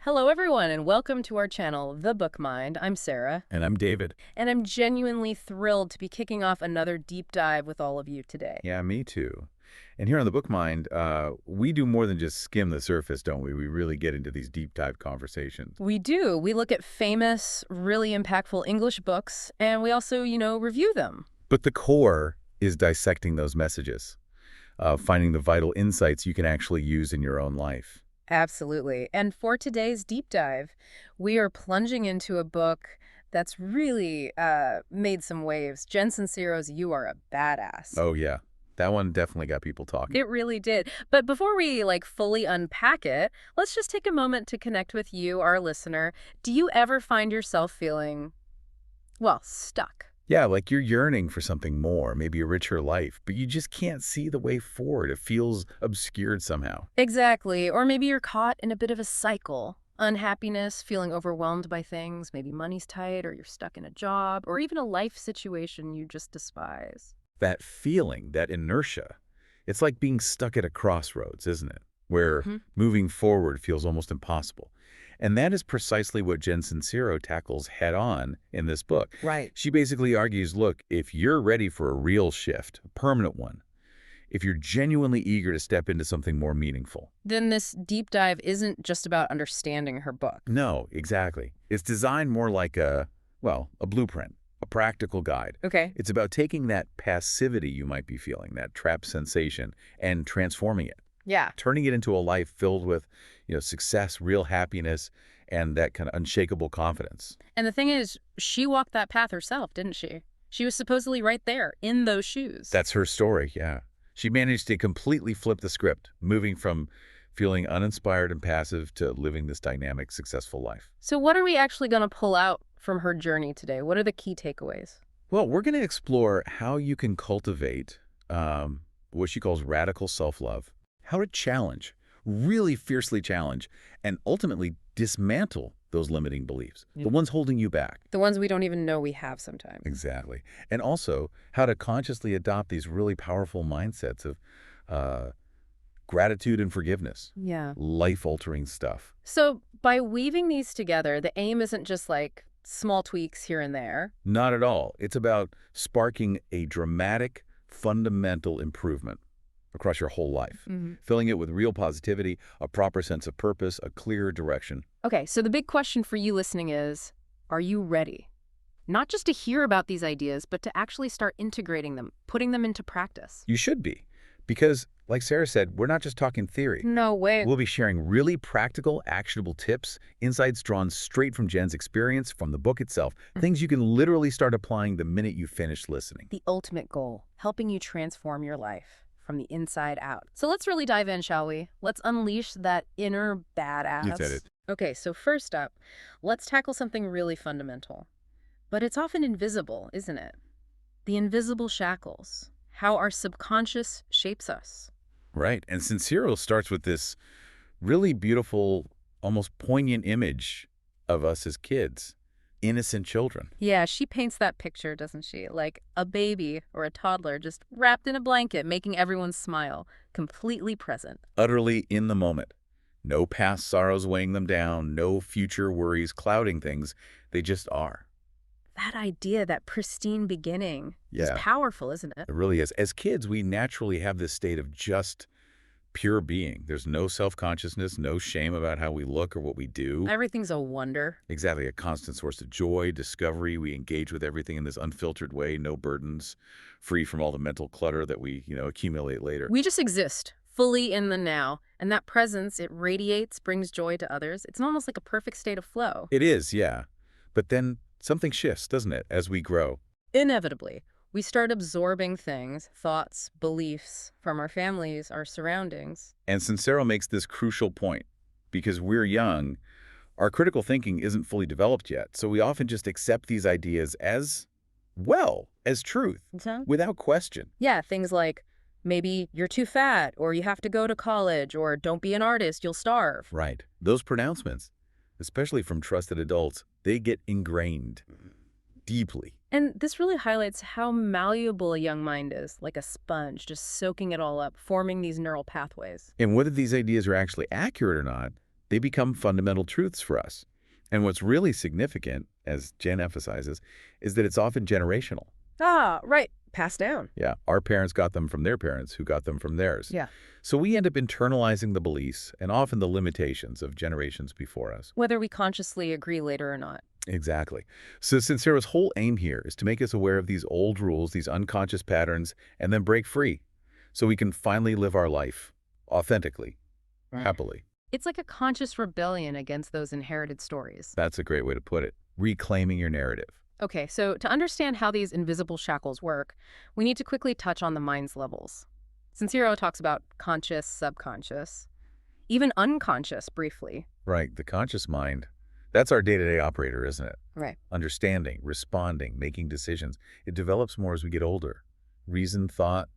Hello, everyone, and welcome to our channel, The Book Mind. I'm Sarah, And I'm David. and I'm genuinely thrilled to be kicking off another deep dive with all of you today. Yeah, me too. And here on the Book Mind, we do more than just skim the surface, don't we? We really get into these deep dive conversations. We do. We look at famous, really impactful English books, and we also, review them. But the core is dissecting those messages, finding the vital insights you can actually use in your own life. Absolutely. And for today's deep dive, we are plunging into a book that's really made some waves. Jen Sincero's You Are a Badass. Oh, yeah. That one definitely got people talking. It really did. But before we fully unpack it, let's just take a moment to connect with you, our listener. Do you ever find yourself feeling, well, stuck? Yeah, like you're yearning for something more, maybe a richer life, but you just can't see the way forward. It feels obscured somehow. Exactly. Or maybe you're caught in a bit of a cycle. Unhappiness, feeling overwhelmed by things, maybe money's tight, or you're stuck in a job, or even a life situation you just despise. That feeling, that inertia, it's like being stuck at a crossroads, isn't it? Where Mhm. moving forward feels almost impossible. And that is precisely what Jen Sincero tackles head on in this book. Right. She basically argues, look, if you're ready for a real shift, a permanent one, if you're genuinely eager to step into something more meaningful. Then this deep dive isn't just about understanding her book. No, exactly. It's designed more like well, a blueprint, a practical guide. Okay. It's about taking that passivity you might be feeling, that trapped sensation, and transforming it, Yeah. turning it into a life filled with, success, real happiness, and that kind of unshakable confidence. And the thing is, she walked that path herself, didn't she? She was supposedly right there, in those shoes. That's her story, yeah. She managed to completely flip the script, moving from feeling uninspired and passive to living this dynamic, successful life. So what are we actually going to pull out from her journey today? What are the key takeaways? Well, we're going to explore how you can cultivate what she calls radical self-love, how to challenge, really fiercely challenge, and ultimately dismantle those limiting beliefs, the ones holding you back. The ones we don't even know we have sometimes. Exactly. And also how to consciously adopt these really powerful mindsets of gratitude and forgiveness, Yeah. life-altering stuff. So by weaving these together, the aim isn't just small tweaks here and there. Not at all. It's about sparking a dramatic, fundamental improvement across your whole life, filling it with real positivity, a proper sense of purpose, a clear direction. Okay, so the big question for you listening is, are you ready? Not just to hear about these ideas, but to actually start integrating them, putting them into practice. You should be, because like Sarah said, we're not just talking theory. No way. We'll be sharing really practical, actionable tips, insights drawn straight from Jen's experience, from the book itself, things you can literally start applying the minute you finish listening. The ultimate goal, helping you transform your life from the inside out. So let's really dive in, shall we? Let's unleash that inner badass. You said it. Okay, so first up, let's tackle something really fundamental. But it's often invisible, isn't it? The invisible shackles, how our subconscious shapes us. Right. And Sincero starts with this really beautiful, almost poignant image of us as kids, innocent children. Yeah, she paints that picture, doesn't she? Like a baby or a toddler just wrapped in a blanket, making everyone smile, completely present. Utterly in the moment. No past sorrows weighing them down, no future worries clouding things. They just are. That idea, that pristine beginning, is Yeah. powerful, isn't it? It really is. As kids, we naturally have this state of just pure being. There's no self-consciousness, no shame about how we look or what we do. Everything's a wonder. Exactly. A constant source of joy, discovery. We engage with everything in this unfiltered way, no burdens, free from all the mental clutter that we, accumulate later. We just exist, fully in the now. And that presence, it radiates, brings joy to others. It's almost like a perfect state of flow. It is, yeah. But then something shifts, doesn't it, as we grow? Inevitably, we start absorbing things, thoughts, beliefs from our families, our surroundings. And Sincero makes this crucial point. Because we're young, our critical thinking isn't fully developed yet, so we often just accept these ideas as truth, without question. Yeah, things like, maybe you're too fat, or you have to go to college, or don't be an artist, you'll starve. Right. Those pronouncements, especially from trusted adults, they get ingrained deeply. And this really highlights how malleable a young mind is, like a sponge, just soaking it all up, forming these neural pathways. And whether these ideas are actually accurate or not, they become fundamental truths for us. And what's really significant, as Jen emphasizes, is that it's often generational. Ah, right. Passed down. Yeah, our parents got them from their parents, who got them from theirs. Yeah. So we end up internalizing the beliefs and often the limitations of generations before us. Whether we consciously agree later or not. Exactly. So Sincero's whole aim here is to make us aware of these old rules, these unconscious patterns, and then break free so we can finally live our life authentically, Right. happily. It's like a conscious rebellion against those inherited stories. That's a great way to put it. Reclaiming your narrative. Okay, so to understand how these invisible shackles work, we need to quickly touch on the mind's levels. Sincero talks about conscious, subconscious, even unconscious briefly. Right, the conscious mind. That's our day-to-day operator, isn't it? Right. Understanding, responding, making decisions. It develops more as we get older. Reason, thought,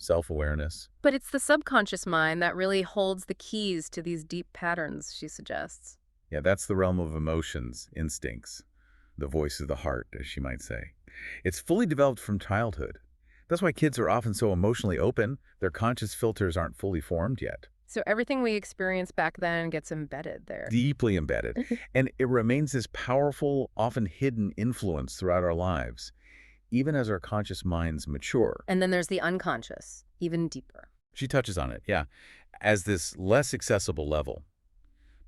self-awareness. But it's the subconscious mind that really holds the keys to these deep patterns, she suggests. Yeah, that's the realm of emotions, instincts, the voice of the heart, as she might say. It's fully developed from childhood. That's why kids are often so emotionally open. Their conscious filters aren't fully formed yet. So everything we experienced back then gets embedded there. Deeply embedded. And it remains this powerful, often hidden influence throughout our lives, even as our conscious minds mature. And then there's the unconscious, even deeper. She touches on it, yeah, as this less accessible level.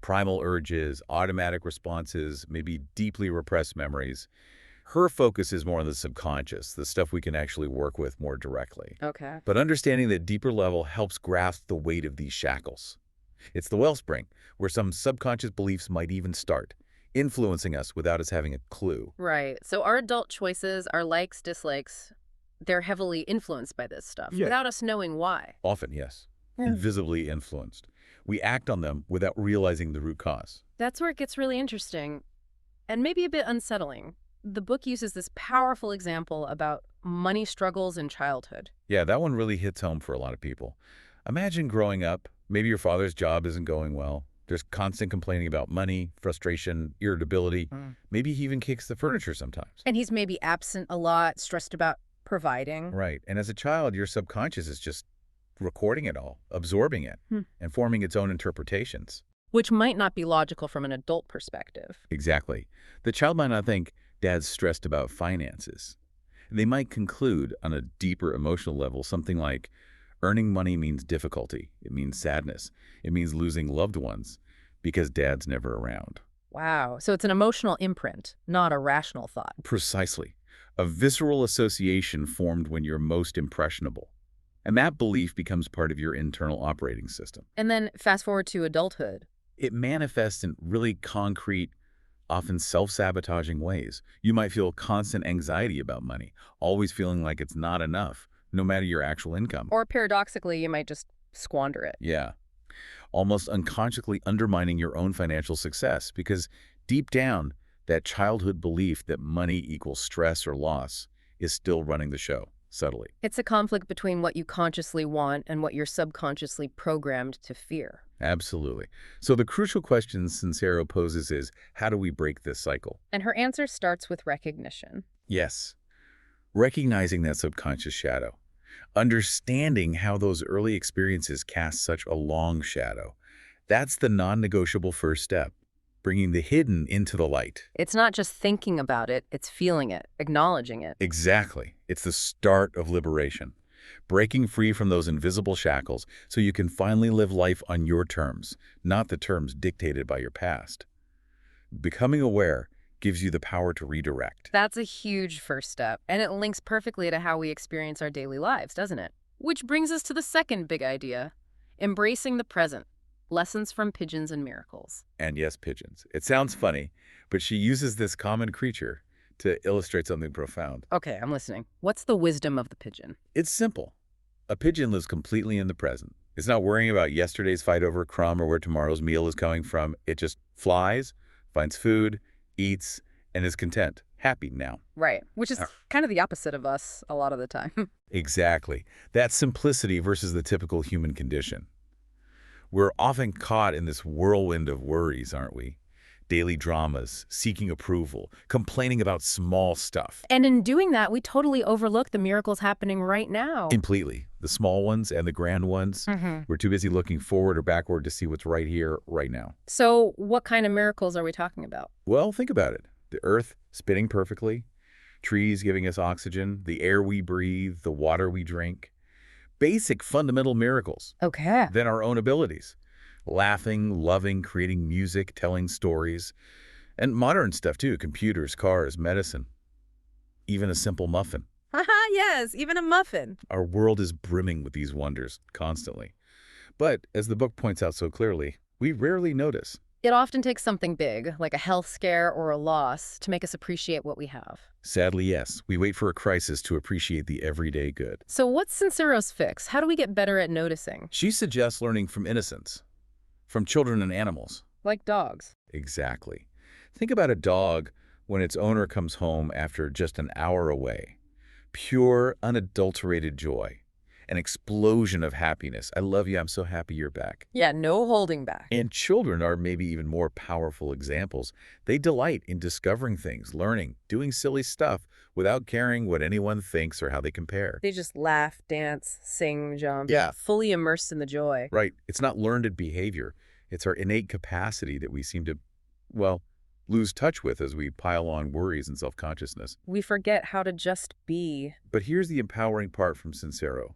Primal urges, automatic responses, maybe deeply repressed memories. Her focus is more on the subconscious, the stuff we can actually work with more directly. Okay. But understanding that deeper level helps grasp the weight of these shackles. It's the wellspring, where some subconscious beliefs might even start, influencing us without us having a clue. Right. So our adult choices, our likes, dislikes, they're heavily influenced by this stuff Yeah. without us knowing why. Often, yes. Hmm. Invisibly influenced. We act on them without realizing the root cause. That's where it gets really interesting and maybe a bit unsettling. The book uses this powerful example about money struggles in childhood. Yeah, that one really hits home for a lot of people. Imagine growing up, maybe your father's job isn't going well. There's constant complaining about money, frustration, irritability. Mm. Maybe he even kicks the furniture sometimes. And he's maybe absent a lot, stressed about providing. Right. And as a child, your subconscious is just recording it all, absorbing it, Hmm. and forming its own interpretations. Which might not be logical from an adult perspective. Exactly. The child might not think, Dad's stressed about finances. They might conclude on a deeper emotional level something like, earning money means difficulty. It means sadness. It means losing loved ones because Dad's never around. Wow. So it's an emotional imprint, not a rational thought. Precisely. A visceral association formed when you're most impressionable. And that belief becomes part of your internal operating system. And then fast forward to adulthood. It manifests in really concrete, often self-sabotaging ways. You might feel constant anxiety about money, always feeling like it's not enough, no matter your actual income. Or paradoxically, you might just squander it. Yeah. Almost unconsciously undermining your own financial success because deep down, that childhood belief that money equals stress or loss is still running the show, subtly. It's a conflict between what you consciously want and what you're subconsciously programmed to fear. Absolutely. So the crucial question Sincero poses is, how do we break this cycle? And her answer starts with recognition. Yes. Recognizing that subconscious shadow. Understanding how those early experiences cast such a long shadow. That's the non-negotiable first step, bringing the hidden into the light. It's not just thinking about it, it's feeling it, acknowledging it. Exactly. It's the start of liberation. Breaking free from those invisible shackles so you can finally live life on your terms, not the terms dictated by your past. Becoming aware gives you the power to redirect. That's a huge first step, and it links perfectly to how we experience our daily lives, doesn't it? Which brings us to the second big idea, embracing the present. Lessons from Pigeons and Miracles. And yes, pigeons. It sounds funny, but she uses this common creature to illustrate something profound. Okay, I'm listening. What's the wisdom of the pigeon? It's simple. A pigeon lives completely in the present. It's not worrying about yesterday's fight over a crumb or where tomorrow's meal is coming from. It just flies, finds food, eats, and is content, happy now. Right, which is kind of the opposite of us a lot of the time. Exactly. That's simplicity versus the typical human condition. We're often caught in this whirlwind of worries, aren't we? daily dramas, seeking approval, complaining about small stuff. And in doing that, we totally overlook the miracles happening right now. Completely. The small ones and the grand ones. We're too busy looking forward or backward to see what's right here, right now. So what kind of miracles are we talking about? Well, think about it. The earth spinning perfectly, trees giving us oxygen, the air we breathe, the water we drink. Basic fundamental miracles. Okay. Then our own abilities. Laughing, loving, creating music, telling stories. And modern stuff too, computers, cars, medicine. Even a simple muffin. Haha, yes, even a muffin. Our world is brimming with these wonders constantly. But, as the book points out so clearly, we rarely notice. It often takes something big, like a health scare or a loss, to make us appreciate what we have. Sadly, yes, we wait for a crisis to appreciate the everyday good. So what's Sincero's fix? How do we get better at noticing? She suggests learning from innocence, from children and animals. Like dogs. Exactly. Think about a dog when its owner comes home after just an hour away. Pure, unadulterated joy. An explosion of happiness. I love you. I'm so happy you're back. Yeah, no holding back. And children are maybe even more powerful examples. They delight in discovering things, learning, doing silly stuff without caring what anyone thinks or how they compare. They just laugh, dance, sing, jump. Yeah. Fully immersed in the joy. Right. It's not learned behavior. It's our innate capacity that we seem to, well, lose touch with as we pile on worries and self-consciousness. We forget how to just be. But here's the empowering part from Sincero.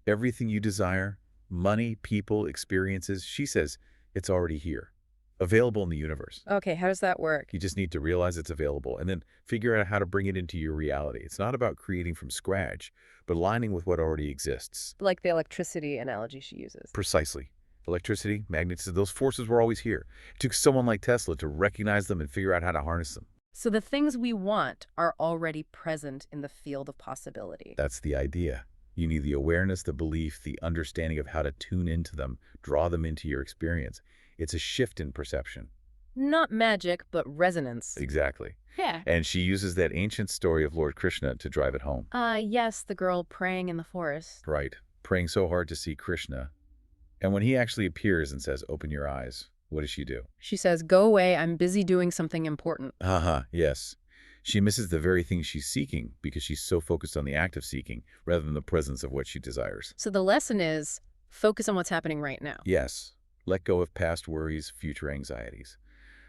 Everything you desire, money, people, experiences, she says, it's already here, available in the universe. Okay, how does that work? You just need to realize it's available and then figure out how to bring it into your reality. It's not about creating from scratch, but aligning with what already exists. Like the electricity analogy she uses. Precisely. Electricity, magnetism, those forces were always here. It took someone like Tesla to recognize them and figure out how to harness them. So the things we want are already present in the field of possibility. That's the idea. You need the awareness, the belief, the understanding of how to tune into them, draw them into your experience. It's a shift in perception. Not magic, but resonance. Exactly. Yeah. And she uses that ancient story of Lord Krishna to drive it home. Yes, the girl praying in the forest. Right. Praying so hard to see Krishna. And when he actually appears and says, open your eyes, what does she do? She says, go away, I'm busy doing something important. Yes. She misses the very thing she's seeking because she's so focused on the act of seeking rather than the presence of what she desires. So the lesson is, focus on what's happening right now. Yes. Let go of past worries, future anxieties.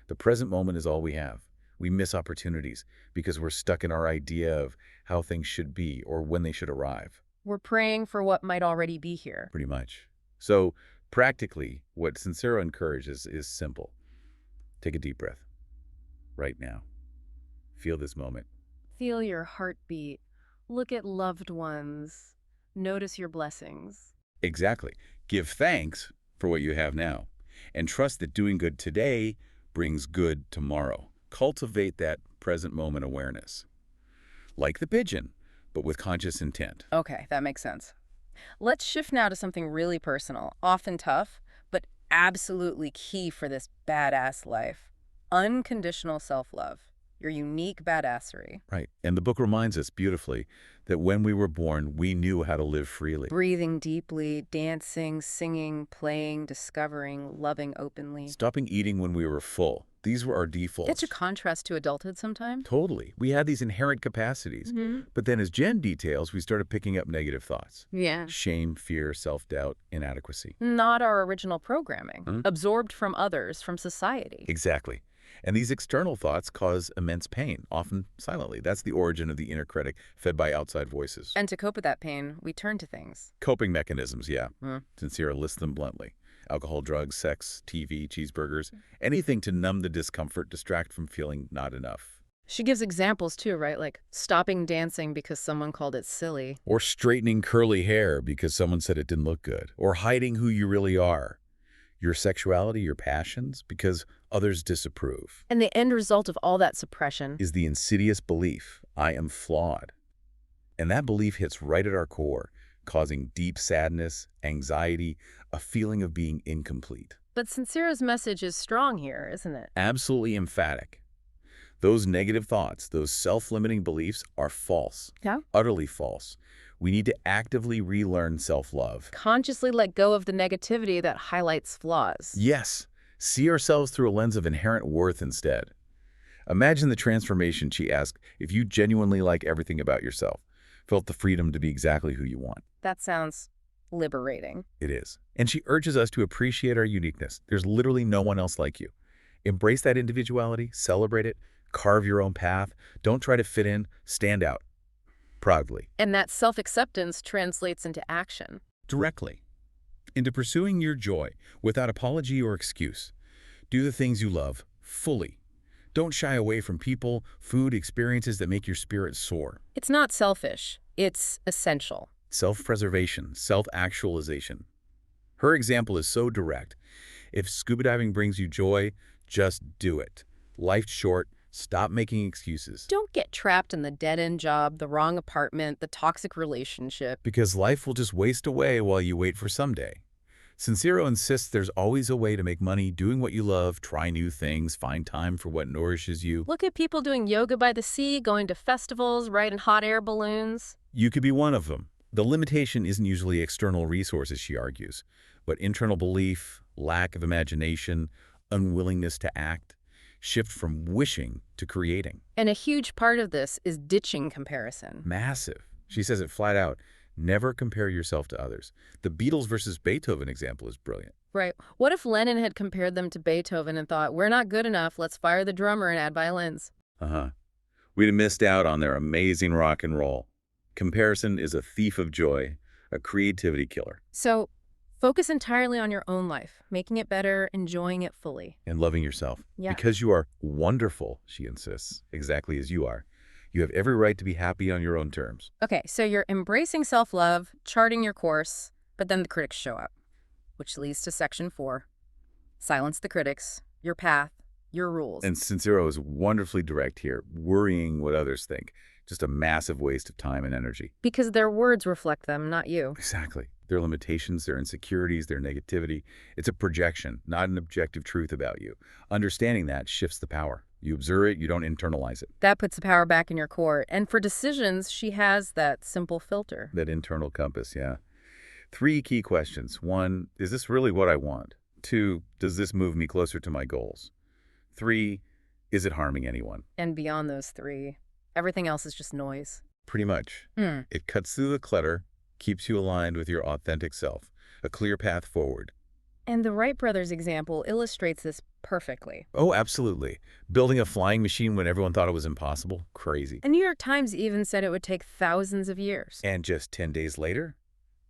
The present moment is all we have. We miss opportunities because we're stuck in our idea of how things should be or when they should arrive. We're praying for what might already be here. Pretty much. So, practically, what Sincero encourages is simple. Take a deep breath. Right now. Feel this moment. Feel your heartbeat. Look at loved ones. Notice your blessings. Exactly. Give thanks for what you have now. And trust that doing good today brings good tomorrow. Cultivate that present moment awareness. Like the pigeon, but with conscious intent. Okay, that makes sense. Let's shift now to something really personal, often tough, but absolutely key for this badass life. Unconditional self-love. Your unique badassery. Right. And the book reminds us beautifully that when we were born, we knew how to live freely. Breathing deeply, dancing, singing, playing, discovering, loving openly. Stopping eating when we were full. These were our defaults. It's a contrast to adulthood sometimes. Totally. We had these inherent capacities. But then as Jen details, we started picking up negative thoughts. Yeah. Shame, fear, self-doubt, inadequacy. Not our original programming. Absorbed from others, from society. Exactly. And these external thoughts cause immense pain, often silently. That's the origin of the inner critic, fed by outside voices. And to cope with that pain, we turn to things. Coping mechanisms, yeah. Sincero lists them bluntly. Alcohol, drugs, sex, TV, cheeseburgers, anything to numb the discomfort, distract from feeling not enough. She gives examples too, right? Like stopping dancing because someone called it silly. Or straightening curly hair because someone said it didn't look good. Or hiding who you really are. Your sexuality, your passions, because others disapprove. And the end result of all that suppression Is the insidious belief, I am flawed. And that belief hits right at our core, causing deep sadness, anxiety, a feeling of being incomplete. But Sincero's message is strong here, isn't it? Absolutely emphatic. Those negative thoughts, those self-limiting beliefs are false. Yeah. Utterly false. We need to actively relearn self-love. Consciously let go of the negativity that highlights flaws. Yes. See ourselves through a lens of inherent worth instead. Imagine the transformation, she asked, if you genuinely like everything about yourself, felt the freedom to be exactly who you want. That sounds liberating. It is. And she urges us to appreciate our uniqueness. There's literally no one else like you. Embrace that individuality, celebrate it, carve your own path. Don't try to fit in, stand out. Proudly. And that self-acceptance translates into action. Directly. Into pursuing your joy without apology or excuse. Do the things you love, fully. Don't shy away from people, food, experiences that make your spirit soar. It's not selfish. It's essential. Self-preservation, self-actualization. Her example is so direct. If scuba diving brings you joy, just do it. Life's short. Stop making excuses. Don't get trapped in the dead-end job, the wrong apartment, the toxic relationship. Because life will just waste away while you wait for someday. Sincero insists there's always a way to make money doing what you love, try new things, find time for what nourishes you. Look at people doing yoga by the sea, going to festivals, riding hot air balloons. You could be one of them. The limitation isn't usually external resources, she argues, but internal belief, lack of imagination, unwillingness to act, shift from wishing to creating. And a huge part of this is ditching comparison. Massive. She says it flat out. Never compare yourself to others. The Beatles versus Beethoven example is brilliant. Right. What if Lennon had compared them to Beethoven and thought, we're not good enough, let's fire the drummer and add violins? We'd have missed out on their amazing rock and roll. Comparison is a thief of joy, a creativity killer. So focus entirely on your own life, making it better, enjoying it fully. And loving yourself. Yeah. Because you are wonderful, she insists, exactly as you are. You have every right to be happy on your own terms. Okay, so you're embracing self-love, charting your course, but then the critics show up, which leads to section 4. Silence the critics, your path, your rules. And Sincero is wonderfully direct here, worrying what others think. Just a massive waste of time and energy. Because their words reflect them, not you. Exactly. Their limitations, their insecurities, their negativity. It's a projection, not an objective truth about you. Understanding that shifts the power. You observe it, you don't internalize it. That puts the power back in your court. And for decisions, she has that simple filter. That internal compass, yeah. 3 key questions. 1, is this really what I want? 2, does this move me closer to my goals? 3, is it harming anyone? And beyond those 3, everything else is just noise. Pretty much. It cuts through the clutter, keeps you aligned with your authentic self, a clear path forward. And the Wright brothers example illustrates this perfectly. Oh, absolutely. Building a flying machine when everyone thought it was impossible? Crazy. The New York Times even said it would take thousands of years. And just 10 days later,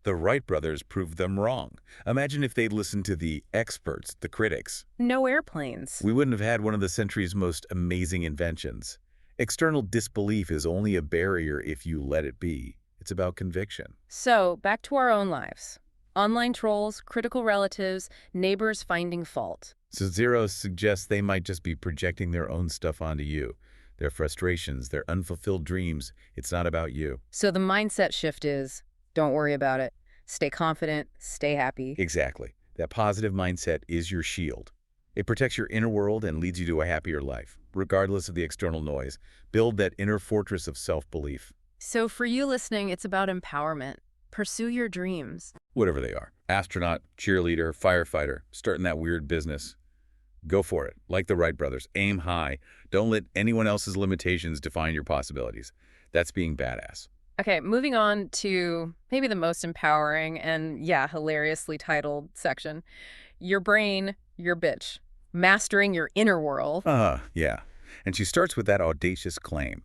the Wright brothers proved them wrong. Imagine if they'd listened to the experts, the critics. No airplanes. We wouldn't have had one of the century's most amazing inventions. External disbelief is only a barrier if you let it be. It's about conviction. So, back to our own lives. Online trolls, critical relatives, neighbors finding fault. Sincero suggests they might just be projecting their own stuff onto you. Their frustrations, their unfulfilled dreams. It's not about you. So the mindset shift is, don't worry about it. Stay confident, stay happy. Exactly. That positive mindset is your shield. It protects your inner world and leads you to a happier life, regardless of the external noise. Build that inner fortress of self-belief. So for you listening, it's about empowerment. Pursue your dreams. Whatever they are. Astronaut, cheerleader, firefighter, starting that weird business. Go for it. Like the Wright brothers, aim high. Don't let anyone else's limitations define your possibilities. That's being badass. Okay, moving on to maybe the most empowering and, yeah, hilariously titled section. Your brain, your bitch. Mastering your inner world. Yeah. And she starts with that audacious claim.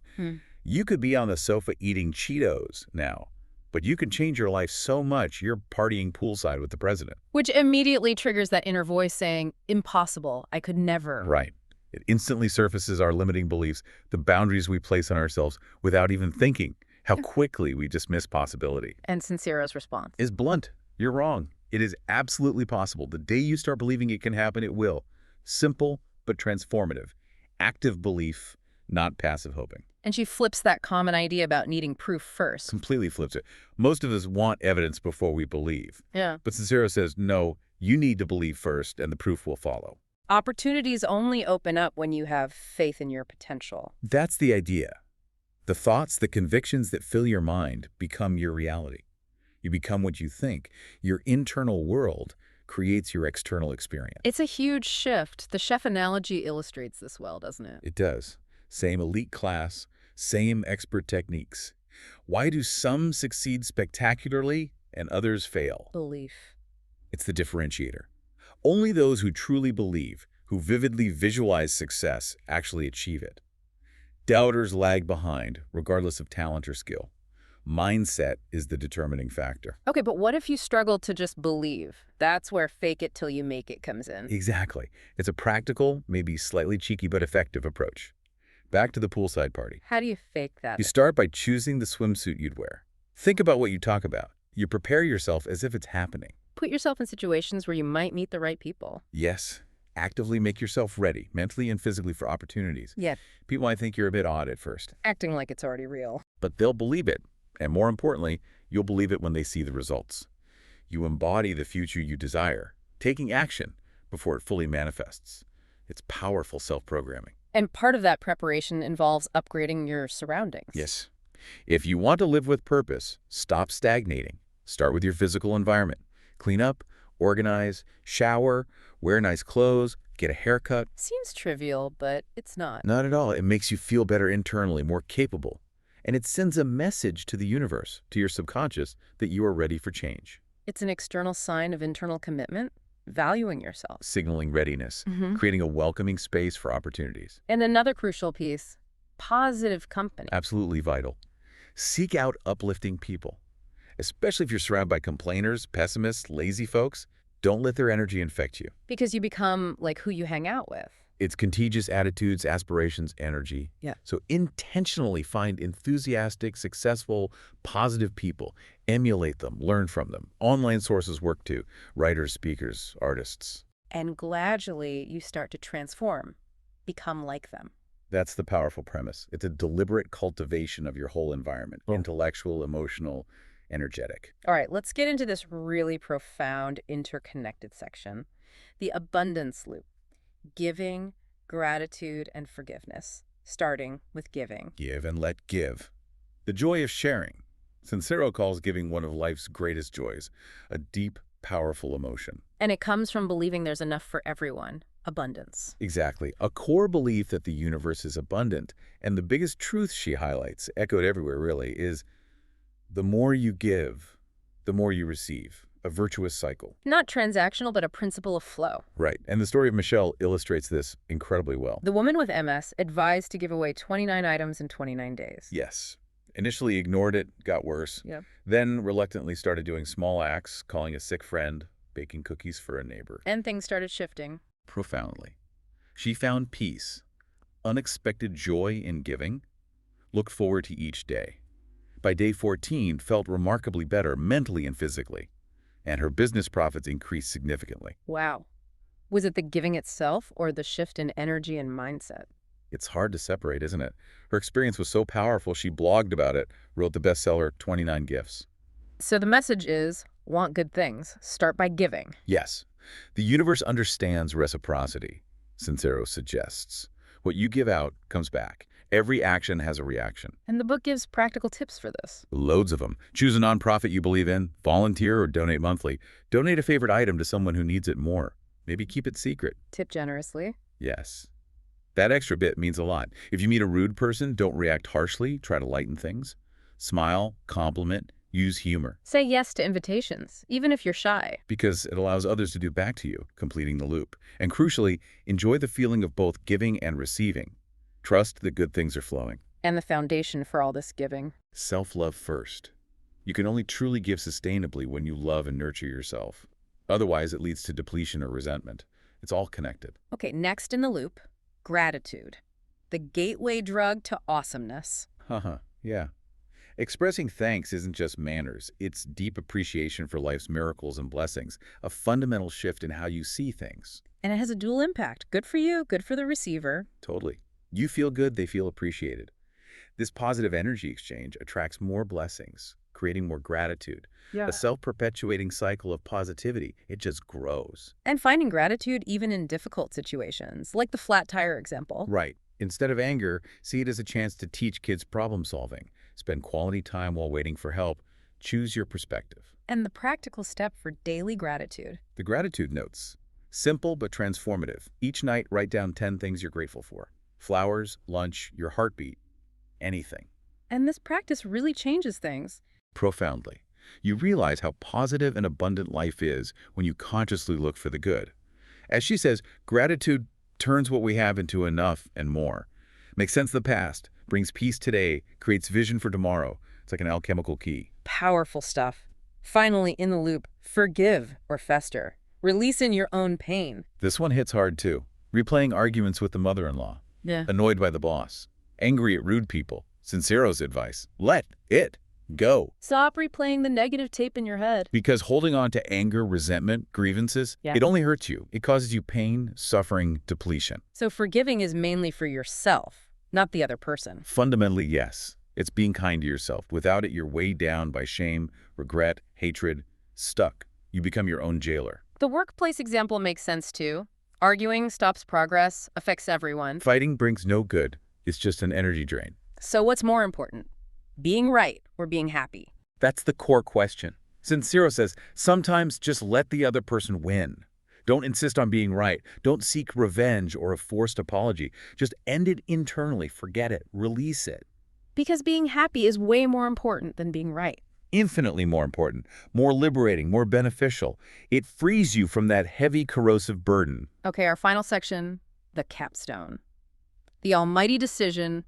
You could be on the sofa eating Cheetos now, but you can change your life so much you're partying poolside with the president. Which immediately triggers that inner voice saying, impossible, I could never. Right. It instantly surfaces our limiting beliefs, the boundaries we place on ourselves without even thinking, how quickly we dismiss possibility. And Sincero's response Is blunt. You're wrong. It is absolutely possible. The day you start believing it can happen, it will. Simple, but transformative. Active belief, not passive hoping. And she flips that common idea about needing proof first. Completely flips it. Most of us want evidence before we believe. Yeah. But Sincero says, no, you need to believe first and the proof will follow. Opportunities only open up when you have faith in your potential. That's the idea. The thoughts, the convictions that fill your mind become your reality. You become what you think. Your internal world creates your external experience. It's a huge shift. The chef analogy illustrates this well, doesn't it? It does. Same elite class, same expert techniques. Why do some succeed spectacularly and others fail? Belief. It's the differentiator. Only those who truly believe, who vividly visualize success, actually achieve it. Doubters lag behind, regardless of talent or skill. Mindset is the determining factor. Okay, but what if you struggle to just believe? That's where fake it till you make it comes in. Exactly. It's a practical, maybe slightly cheeky but effective approach. Back to the poolside party. How do you fake that? You start by choosing the swimsuit you'd wear. Think about what you talk about. You prepare yourself as if it's happening. Put yourself in situations where you might meet the right people. Yes, actively make yourself ready, mentally and physically, for opportunities. Yeah, People might think you're a bit odd at first, acting like it's already real. but they'll believe it. And more importantly, you'll believe it when they see the results. You embody the future you desire, taking action before it fully manifests. It's powerful self-programming. And part of that preparation involves upgrading your surroundings. Yes. If you want to live with purpose, stop stagnating. Start with your physical environment. Clean up, organize, shower, wear nice clothes, get a haircut. Seems trivial, but it's not. Not at all. It makes you feel better internally, more capable. And it sends a message to the universe, to your subconscious, that you are ready for change. It's an external sign of internal commitment, valuing yourself. Signaling readiness, creating a welcoming space for opportunities. And another crucial piece, positive company. Absolutely vital. Seek out uplifting people. Especially if you're surrounded by complainers, pessimists, lazy folks, don't let their energy infect you. Because you become like who you hang out with. It's contagious attitudes, aspirations, energy. Yeah. So intentionally find enthusiastic, successful, positive people. Emulate them, learn from them. Online sources work too. Writers, speakers, artists. And gradually you start to transform, become like them. That's the powerful premise. It's a deliberate cultivation of your whole environment. Intellectual, emotional, energetic. All right, let's get into this really profound, interconnected section. The abundance loop. Giving, gratitude, and forgiveness, starting with giving. Give and let give. The joy of sharing. Sincero calls giving one of life's greatest joys, a deep, powerful emotion. And it comes from believing there's enough for everyone. Abundance. Exactly. A core belief that the universe is abundant. And the biggest truth she highlights, echoed everywhere really, is the more you give, the more you receive. A virtuous cycle. Not transactional, but a principle of flow. Right. And the story of Michelle illustrates this incredibly well. The woman with MS advised to give away 29 items in 29 days. Yes. Initially ignored it, got worse. Yep. Then reluctantly started doing small acts, calling a sick friend, baking cookies for a neighbor. And things started shifting. Profoundly. She found peace, unexpected joy in giving, looked forward to each day. By day 14, felt remarkably better mentally and physically. And her business profits increased significantly. Wow. Was it the giving itself or the shift in energy and mindset? It's hard to separate, isn't it? Her experience was so powerful, she blogged about it, wrote the bestseller 29 Gifts. So the message is, want good things, start by giving. Yes, the universe understands reciprocity, Sincero suggests. What you give out comes back. Every action has a reaction. And the book gives practical tips for this. Loads of them. Choose a nonprofit you believe in, volunteer or donate monthly. Donate a favorite item to someone who needs it more. Maybe keep it secret. Tip generously. Yes. That extra bit means a lot. If you meet a rude person, don't react harshly. Try to lighten things. Smile, compliment, use humor. Say yes to invitations, even if you're shy. Because it allows others to do back to you, completing the loop. And crucially, enjoy the feeling of both giving and receiving. Trust that good things are flowing. And the foundation for all this giving. Self-love first. You can only truly give sustainably when you love and nurture yourself. Otherwise, it leads to depletion or resentment. It's all connected. Okay, next in the loop, gratitude. The gateway drug to awesomeness. Yeah. Expressing thanks isn't just manners. It's deep appreciation for life's miracles and blessings, a fundamental shift in how you see things. And it has a dual impact. Good for you, good for the receiver. Totally. You feel good, they feel appreciated. This positive energy exchange attracts more blessings, creating more gratitude. Yeah. A self-perpetuating cycle of positivity. It just grows. And finding gratitude even in difficult situations, like the flat tire example. Right. Instead of anger, see it as a chance to teach kids problem solving. Spend quality time while waiting for help. Choose your perspective. And the practical step for daily gratitude. The gratitude notes. Simple but transformative. Each night, write down 10 things you're grateful for. Flowers, lunch, your heartbeat, anything. And this practice really changes things. Profoundly. You realize how positive and abundant life is when you consciously look for the good. As she says, gratitude turns what we have into enough and more. Makes sense of the past, brings peace today, creates vision for tomorrow. It's like an alchemical key. Powerful stuff. Finally, in the loop, forgive or fester. Release in your own pain. This one hits hard too. Replaying arguments with the mother-in-law. Yeah. Annoyed by the boss. Angry at rude people. Sincero's advice. Let it go. Stop replaying the negative tape in your head. Because holding on to anger, resentment, grievances, Yeah. it only hurts you. It causes you pain, suffering, depletion. So forgiving is mainly for yourself, not the other person. Fundamentally, yes. It's being kind to yourself. Without it, you're weighed down by shame, regret, hatred, stuck. You become your own jailer. The workplace example makes sense too. Arguing stops progress, affects everyone. Fighting brings no good. It's just an energy drain. So what's more important? Being right or being happy? That's the core question. Sincero says, sometimes just let the other person win. Don't insist on being right. Don't seek revenge or a forced apology. Just end it internally. Forget it. Release it. Because being happy is way more important than being right. Infinitely more important, more liberating, more beneficial. It frees you from that heavy, corrosive burden. Okay, our final section, the capstone. The almighty decision,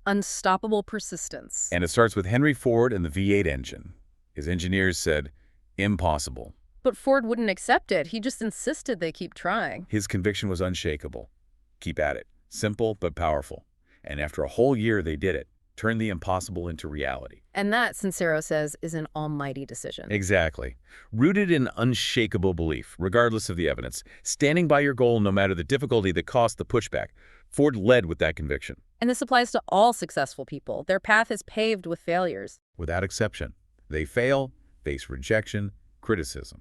unstoppable persistence. And it starts with Henry Ford and the V8 engine. His engineers said, impossible. But Ford wouldn't accept it. He just insisted they keep trying. His conviction was unshakable. Keep at it. Simple but powerful. And after a whole year, they did it. Turned the impossible into reality. And that, Sincero says, is an almighty decision. Exactly. Rooted in unshakable belief, regardless of the evidence. Standing by your goal no matter the difficulty that cost the pushback. Ford led with that conviction. And this applies to all successful people. Their path is paved with failures. Without exception. They fail, face rejection, criticism.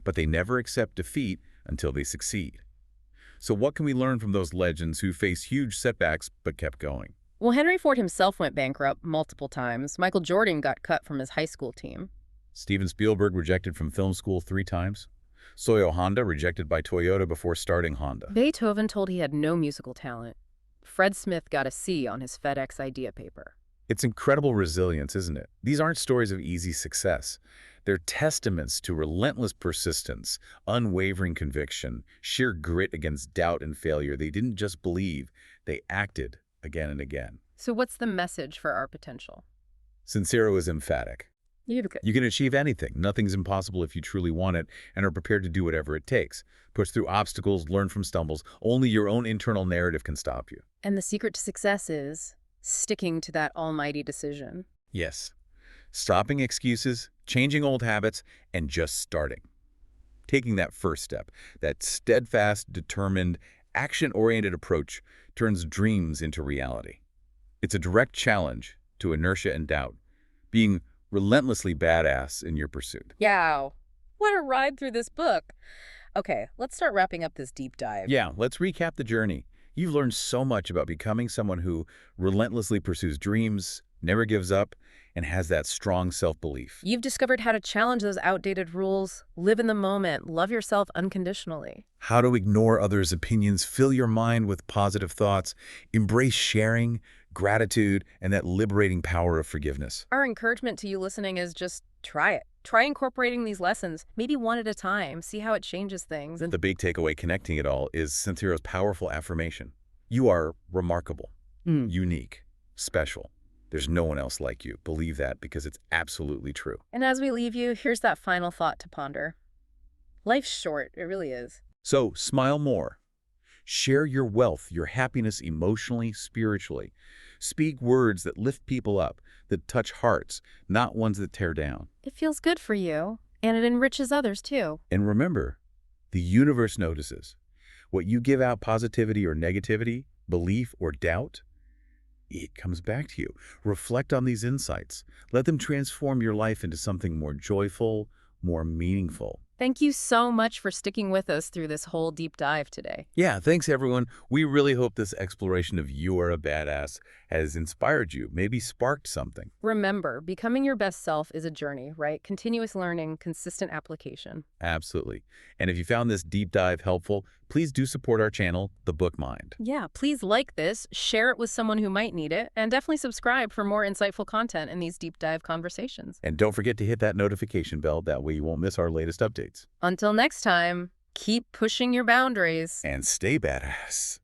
But they never accept defeat until they succeed. So what can we learn from those legends who faced huge setbacks but kept going? Well, Henry Ford himself went bankrupt multiple times. Michael Jordan got cut from his high school team. Steven Spielberg rejected from film school 3 times. Soyo Honda rejected by Toyota before starting Honda. Beethoven told he had no musical talent. Fred Smith got a C on his FedEx idea paper. It's incredible resilience, isn't it? These aren't stories of easy success. They're testaments to relentless persistence, unwavering conviction, sheer grit against doubt and failure. They didn't just believe, they acted again and again. So what's the message for our potential? Sincero is emphatic. You can achieve anything. Nothing's impossible if you truly want it and are prepared to do whatever it takes. Push through obstacles, learn from stumbles. Only your own internal narrative can stop you. And the secret to success is sticking to that almighty decision. Yes. Stopping excuses, changing old habits, and just starting. Taking that first step, that steadfast, determined, action-oriented approach turns dreams into reality. It's a direct challenge to inertia and doubt, being relentlessly badass in your pursuit. Yow. What a ride through this book. Okay, let's start wrapping up this deep dive. Yeah, let's recap the journey. You've learned so much about becoming someone who relentlessly pursues dreams, never gives up, and has that strong self-belief. You've discovered how to challenge those outdated rules, live in the moment, love yourself unconditionally. How to ignore others' opinions, fill your mind with positive thoughts, embrace sharing, gratitude, and that liberating power of forgiveness. Our encouragement to you listening is just try it. Try incorporating these lessons, maybe one at a time, see how it changes things. And The big takeaway connecting it all is Sincero's powerful affirmation. You are remarkable, unique, special. There's no one else like you. Believe that because it's absolutely true. And as we leave you, here's that final thought to ponder. Life's short, it really is. So smile more. Share your wealth, your happiness emotionally, spiritually. Speak words that lift people up, that touch hearts, not ones that tear down. It feels good for you, and it enriches others too. And remember, the universe notices. What you give out, positivity or negativity, belief or doubt, it comes back to you. Reflect on these insights. Let them transform your life into something more joyful, more meaningful. Thank you so much for sticking with us through this whole deep dive today. Yeah, thanks everyone. We really hope this exploration of You Are a Badass has inspired you, maybe sparked something. Remember, becoming your best self is a journey, right? Continuous learning, consistent application. Absolutely. And if you found this deep dive helpful, please do support our channel, The Book Mind. Yeah, please like this, share it with someone who might need it, and definitely subscribe for more insightful content in these deep dive conversations. And don't forget to hit that notification bell, that way you won't miss our latest updates. Until next time, keep pushing your boundaries. And stay badass.